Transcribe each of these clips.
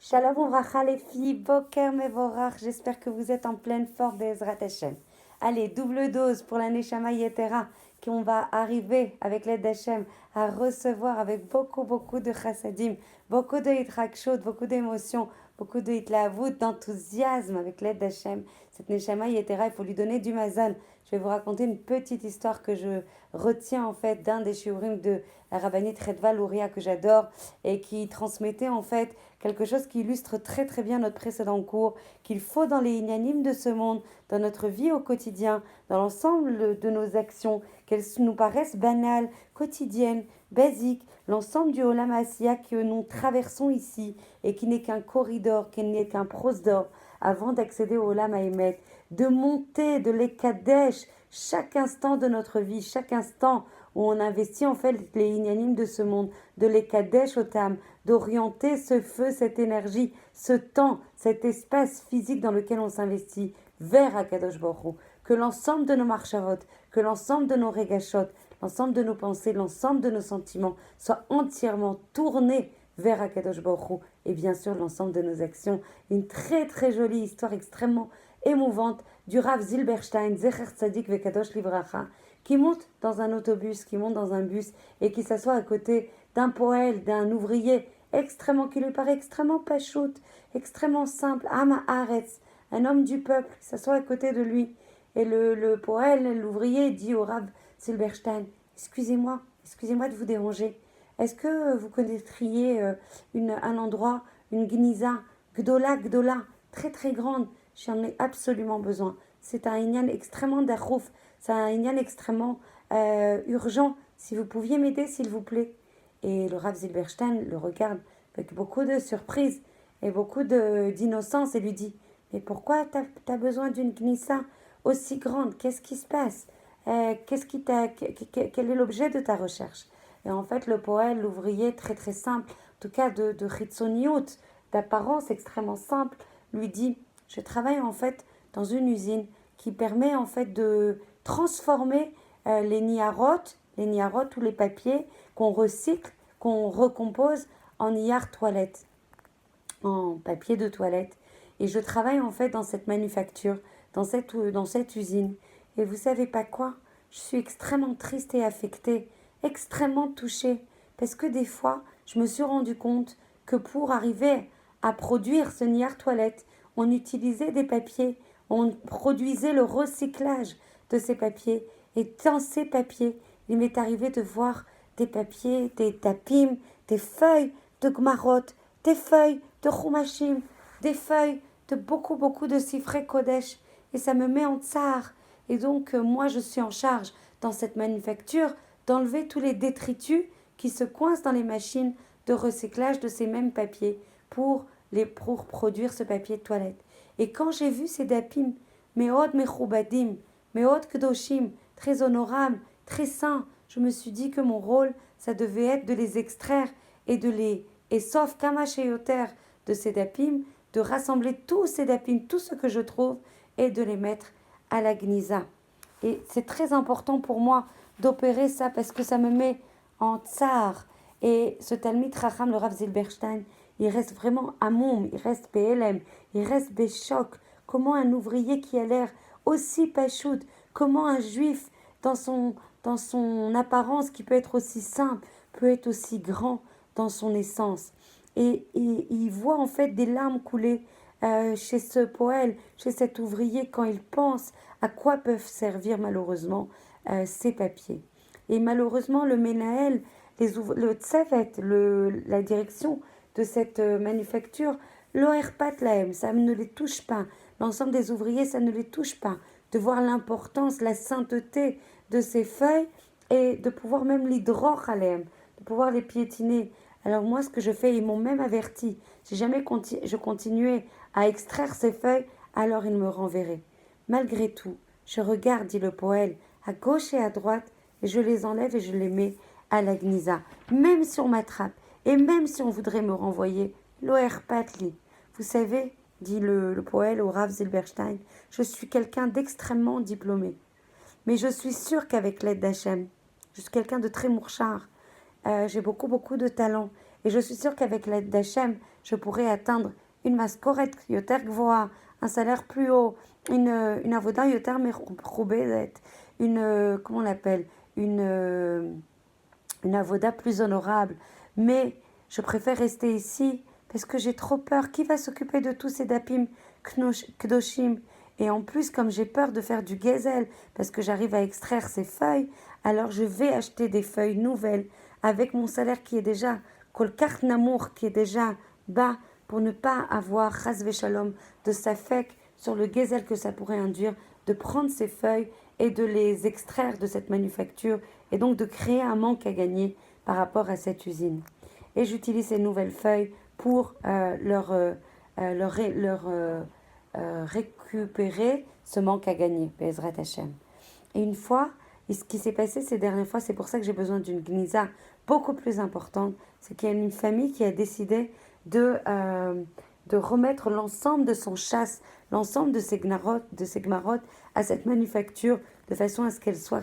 Shalom Ouvracha les filles, Boker Mevorach, j'espère que vous êtes en pleine forme Bezrat Hashem. Allez, double dose pour la Neshama Yetera, qu'on va arriver avec l'aide d'Hashem à recevoir avec beaucoup de chassadim, beaucoup de hitrakshot, beaucoup d'émotions, beaucoup de hitlaavout, d'enthousiasme avec l'aide d'Hashem. Cette Neshama Yetera, il faut lui donner du mazon. Je vais vous raconter une petite histoire que je retiens en fait d'un des shiurim de la rabbinite Redva Louria que j'adore et qui transmettait en fait quelque chose qui illustre très bien notre précédent cours, qu'il faut dans les inanimes de ce monde, dans notre vie au quotidien, dans l'ensemble de nos actions, qu'elles nous paraissent banales, quotidiennes, basiques, l'ensemble du Olam Asiya que nous traversons ici et qui n'est qu'un corridor, qui n'est qu'un prosdor, avant d'accéder au Olam Haïmet, de monter de l'Ekadesh chaque instant de notre vie, chaque instant où on investit en fait les inanimes de ce monde, de l'Ekadesh au Tam, d'orienter ce feu, cette énergie, ce temps, cet espace physique dans lequel on s'investit vers Akadosh Baruch Hu. Que l'ensemble de nos marchavot, que l'ensemble de nos regashot, l'ensemble de nos pensées, l'ensemble de nos sentiments soit entièrement tourné vers Akadosh Baruch Hu et bien sûr l'ensemble de nos actions. Une très jolie histoire extrêmement émouvante du Rav Zilberstein, Zecher Tzadik Vekadosh Livracha, qui monte dans un autobus, qui monte dans un bus et qui s'assoit à côté d'un poël, d'un ouvrier qui lui paraît extrêmement pachout, extrêmement simple, Am Haaretz, un homme du peuple, qui s'assoit à côté de lui. Et le poël, l'ouvrier, dit au Rav Zilberstein, excusez-moi de vous déranger. Est-ce que vous connaîtriez un endroit, une gniza, gdola, très grande? J'en ai absolument besoin. C'est un inyan extrêmement dachouf, c'est un inyan extrêmement urgent. Si vous pouviez m'aider, s'il vous plaît. Et le Rav Zilberstein le regarde avec beaucoup de surprise et beaucoup d'innocence et lui dit « Mais pourquoi t'as besoin d'une gnissa aussi grande? Qu'est-ce qui se passe? Quel est l'objet de ta recherche ?» Et en fait, le poète, l'ouvrier, très simple, en tout cas de chitzoniout, d'apparence extrêmement simple, lui dit « Je travaille en fait dans une usine qui permet en fait de transformer les niarot ou les papiers qu'on recycle, qu'on recompose en niar toilette, en papier de toilette. Et je travaille en fait dans cette manufacture, dans cette usine. Et vous savez pas quoi? Je suis extrêmement triste et affectée, extrêmement touchée, parce que des fois, je me suis rendu compte que pour arriver à produire ce niar toilette, on utilisait des papiers, on produisait le recyclage de ces papiers. Et dans ces papiers, il m'est arrivé de voir des papiers, des tapim, des feuilles de gmarot, des feuilles de chumashim, des feuilles de beaucoup de sifrei kodesh. Et ça me met en tsar. Et donc, moi, je suis en charge dans cette manufacture d'enlever tous les détritus qui se coincent dans les machines de recyclage de ces mêmes papiers pour produire ce papier de toilette. Et quand j'ai vu ces dapim, meod mechoubadim, meod kedoshim, très honorables, très saints, je me suis dit que mon rôle, ça devait être de les extraire et sauf kamacheyoter de ces dapim, de rassembler tous ces dapim, tout ce que je trouve, et de les mettre à la gnisa. Et c'est très important pour moi d'opérer ça parce que ça me met en tsar. Et ce Talmid Chacham, le Rav Zilberstein, il reste vraiment amoum, il reste PLM, il reste béchoc. Comment un ouvrier qui a l'air aussi pachout, comment un juif dans son apparence qui peut être aussi simple, peut être aussi grand dans son essence. Et il voit en fait des larmes couler chez ce poël, chez cet ouvrier, quand il pense à quoi peuvent servir malheureusement ces papiers. Et malheureusement, le Menaël, le Tsavet, la direction de cette manufacture, l'Oerpat Lahem, ça ne les touche pas. L'ensemble des ouvriers, ça ne les touche pas. De voir l'importance, la sainteté de ces feuilles et de pouvoir même l'hydroch Alehem, de pouvoir les piétiner. Alors moi, ce que je fais, ils m'ont même averti. Si jamais je continuais à extraire ces feuilles, alors ils me renverraient. Malgré tout, je regarde, dit le poël, à gauche et à droite, et je les enlève et je les mets à la gnisa. Même si on m'attrape, et même si on voudrait me renvoyer, l'Oer Patli. Vous savez, dit le poël au Rav Zilberstein, je suis quelqu'un d'extrêmement diplômé. Mais je suis sûre qu'avec l'aide d'Hachem, je suis quelqu'un de très mourchard, j'ai beaucoup de talent. Et je suis sûre qu'avec l'aide d'Hachem, je pourrais atteindre une mascoret yoter gvoa, un salaire plus haut, une avoda yoter mechubedet, comment on l'appelle, une avoda plus honorable. Mais je préfère rester ici parce que j'ai trop peur. Qui va s'occuper de tous ces dapim kdoshim? Et en plus, comme j'ai peur de faire du gezel, parce que j'arrive à extraire ces feuilles, alors je vais acheter des feuilles nouvelles avec mon salaire qui est déjà kolkar namour, qui est déjà bas, pour ne pas avoir chas veshalom de safek sur le gezel que ça pourrait induire, de prendre ces feuilles et de les extraire de cette manufacture et donc de créer un manque à gagner par rapport à cette usine. Et j'utilise ces nouvelles feuilles pour récupérer ce manque à gagner, Bezrat Hashem. Et une fois, ce qui s'est passé ces dernières fois, c'est pour ça que j'ai besoin d'une gnisa beaucoup plus importante, c'est qu'il y a une famille qui a décidé de remettre l'ensemble de son chasse, l'ensemble de ses gmarottes à cette manufacture de façon à ce qu'elle soit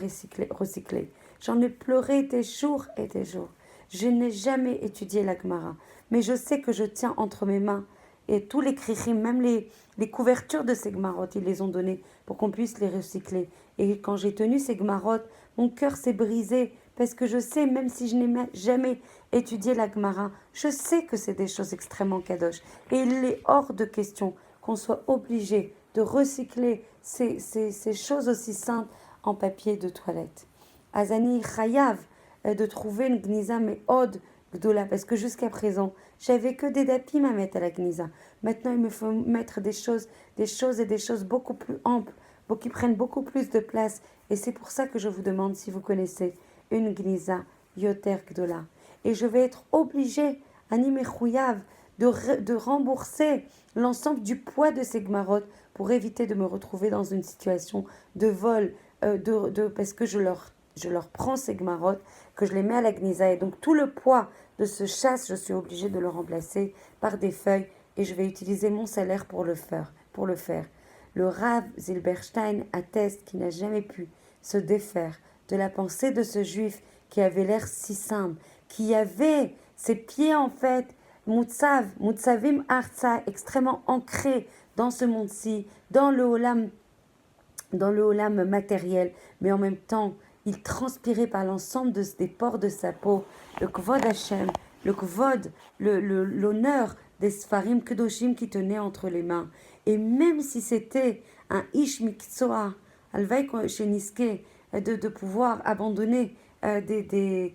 recyclée. J'en ai pleuré des jours et des jours. Je n'ai jamais étudié la Gemara, mais je sais que je tiens entre mes mains et tous les krichim, même les couvertures de ces gmarottes, ils les ont données pour qu'on puisse les recycler. Et quand j'ai tenu ces gmarottes, mon cœur s'est brisé parce que je sais, même si je n'ai jamais étudié la Gemara, je sais que c'est des choses extrêmement kadosh. Et il est hors de question qu'on soit obligé de recycler ces choses aussi simples en papier de toilette. Azani chayav de trouver une gnisa mais od gdola, parce que jusqu'à présent, j'avais que des dapim à mettre à la gnisa. Maintenant, il me faut mettre des choses beaucoup plus amples, qui prennent beaucoup plus de place. Et c'est pour ça que je vous demande si vous connaissez une gnisa yoter gdola. Et je vais être obligée, animé chouyav, de rembourser l'ensemble du poids de ces gmarottes pour éviter de me retrouver dans une situation de vol, parce que je leur prends ces gmarottes, que je les mets à la gnisa, et donc tout le poids de ce chasse, je suis obligée de le remplacer par des feuilles, et je vais utiliser mon salaire pour le faire. Le Rav Zilberstein atteste qu'il n'a jamais pu se défaire de la pensée de ce juif qui avait l'air si simple, qui avait ses pieds en fait, Mutsavim Arza, extrêmement ancrés dans ce monde-ci, dans le olam matériel, mais en même temps, il transpirait par l'ensemble des pores de sa peau, le kvod Hashem, le kvod, l'honneur des Sfarim Kedoshim qui tenait entre les mains. Et même si c'était un Ish Miksoa, Alvaï Sheniske, de pouvoir abandonner des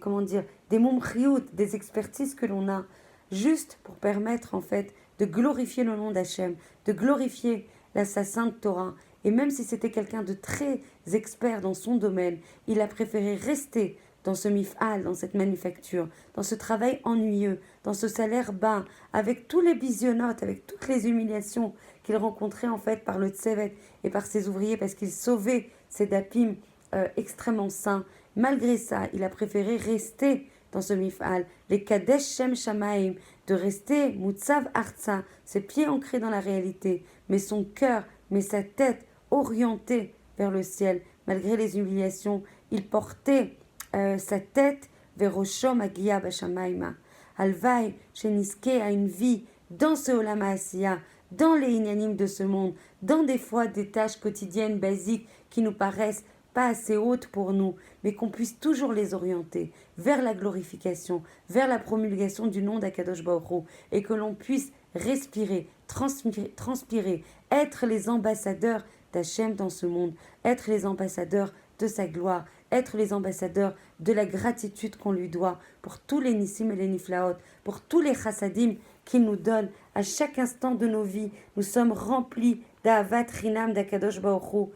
mumchiout, des expertises que l'on a, juste pour permettre en fait de glorifier le nom d'Hachem, de glorifier sa sainte Torah. Et même si c'était quelqu'un de très expert dans son domaine, il a préféré rester dans ce mif'al, dans cette manufacture, dans ce travail ennuyeux, dans ce salaire bas, avec tous les bisionotes, avec toutes les humiliations qu'il rencontrait en fait par le tsevet et par ses ouvriers, parce qu'il sauvait ses dapim extrêmement sains. Malgré ça, il a préféré rester dans ce mif'al, les kadesh shem shamaim, de rester mutzav arza, ses pieds ancrés dans la réalité, mais son cœur, mais sa tête orientée vers le ciel. Malgré les humiliations, il portait sa tête vers Oshom Agia Bashamaima. Alvaï, Sheniske a une vie dans ce Olam Asiya, dans les inanimes de ce monde, dans des fois des tâches quotidiennes basiques qui nous paraissent pas assez hautes pour nous, mais qu'on puisse toujours les orienter vers la glorification, vers la promulgation du nom d'Akadosh Baruch Hu, et que l'on puisse respirer, transpirer, être les ambassadeurs d'Hachem dans ce monde, être les ambassadeurs de sa gloire, être les ambassadeurs de la gratitude qu'on lui doit pour tous les nissim et les niflaot, pour tous les chassadim qu'il nous donne à chaque instant de nos vies. Nous sommes remplis d'Avat Rinam d'Akadosh Baruch Hu,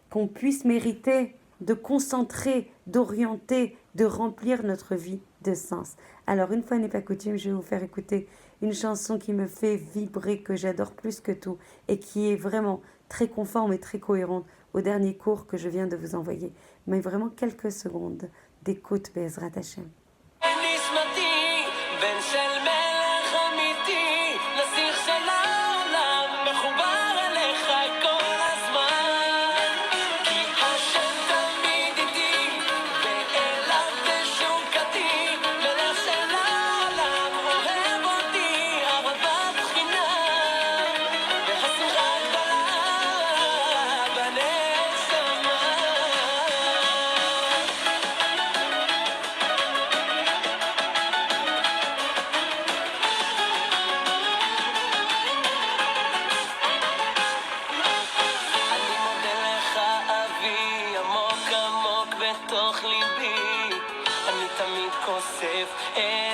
qu'on puisse mériter de concentrer, d'orienter, de remplir notre vie de sens. Alors une fois n'est pas coutume, je vais vous faire écouter une chanson qui me fait vibrer, que j'adore plus que tout et qui est vraiment très conforme et très cohérente au dernier cours que je viens de vous envoyer. Mais vraiment quelques secondes d'écoute, Be'ezrat Hashem. safe and